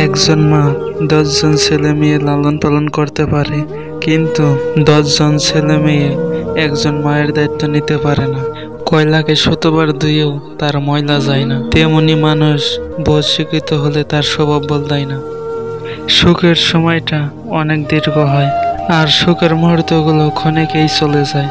একজন মা 10 জন ছেলে মেয়ে লালন পালন করতে পারে, কিন্তু 10 জন ছেলে মেয়ে একজন মায়ের দায়িত্ব নিতে পারে না। কয়লাকে শতবার ধুয়েও তার ময়লা যায় না, তেমনি মানুষ বোধ শিক্ষিত হলে তার স্বভাব বদলায় না। সুখের সময়টা অনেক দীর্ঘ হয়, আর সুখের মুহূর্তগুলো ক্ষণিকেই চলে যায়।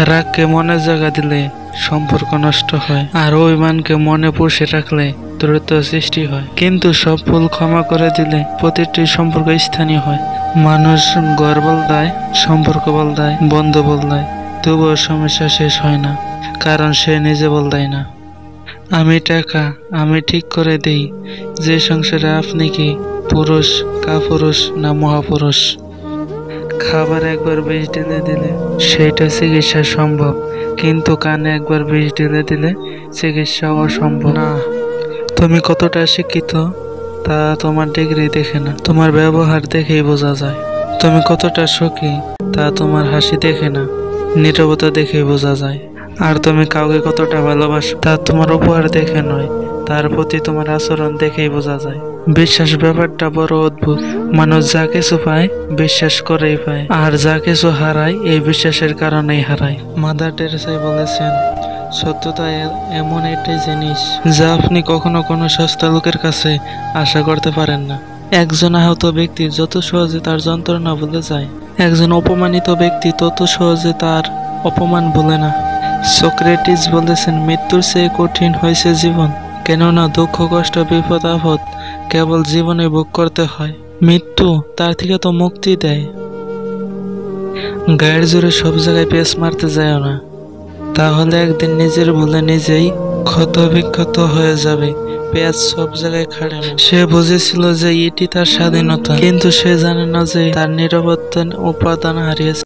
রাগকে মনে জায়গা দিলে সম্পর্ক নষ্ট হয়, আর অভিমানকে মনে পুষে রাখলে দূরত্ব সৃষ্টি হয়। কিন্তু সব ভুল ক্ষমা করে দিলে প্রতিটি সম্পর্ক স্থানীয় হয়। মানুষ ঘর বদলায়, সম্পর্ক বদলায়, বন্ধু বদলায়, তবুও সমস্যা শেষ হয় না, কারণ সে নিজে বদলায় না। আমি টাকা আমি ঠিক করে দেই যে সংসারে আপনি কি পুরুষ, কাপুরুষ না মহাপুরুষ? খাবার একবার বিষ ঢেলে দিলে সেটা চিকিৎসা সম্ভব, কিন্তু কানে একবার বিষ ঢেলে দিলে চিকিৎসা অসম্ভব না। তুমি কতটা শিক্ষিত তা তোমার ডিগ্রি দেখে না, তোমার ব্যবহার দেখেই বোঝা যায়। তুমি কতটা সুখী তা তোমার হাসি দেখে না, নীরবতা দেখেই বোঝা যায়। আর তুমি কাউকে কতটা ভালোবাসো তা তোমার উপহার দেখে নয়, তার প্রতি তোমার আচরণ দেখেই বোঝা যায়। বিশ্বাস ব্যাপারটা বড় অদ্ভুত। মানুষ যা কিছু পায় বিশ্বাস করেই পায়, আর যা কিছু হারায় এই বিশ্বাসের কারণেই হারায়। মাদার টেরেসা বলেছেন, সত্যতা এমন একটি জিনিস যা আপনি কখনো কোনো সস্তা লোকের কাছে আশা করতে পারেন না। একজন আহত ব্যক্তি যত সহজে তার যন্ত্রণা ভুলে যায়, একজন অপমানিত ব্যক্তি তত সহজে তার অপমান ভুলে না। সক্রেটিস বলেছেন, মৃত্যুর চেয়ে কঠিন হয়েছে জীবন, কেননা দুঃখ, কষ্ট, বিপদ, আপদ কেবল জীবনে ভোগ করতে হয়। মৃত্যু তার থেকে তো মুক্তি দেয়। গায়ের জোরে সব জায়গায় পেঁচ মারতে যায় না, তাহলে একদিন নিজের ভুলে নিজেই ক্ষত বিক্ষত হয়ে যাবে। পেঁচ সব জায়গায় খাড়ে না। সে বুঝেছিল যে এটি তার স্বাধীনতা, কিন্তু সে জানে না যে তার নিরাপত্তা উপাদান হারিয়েছে।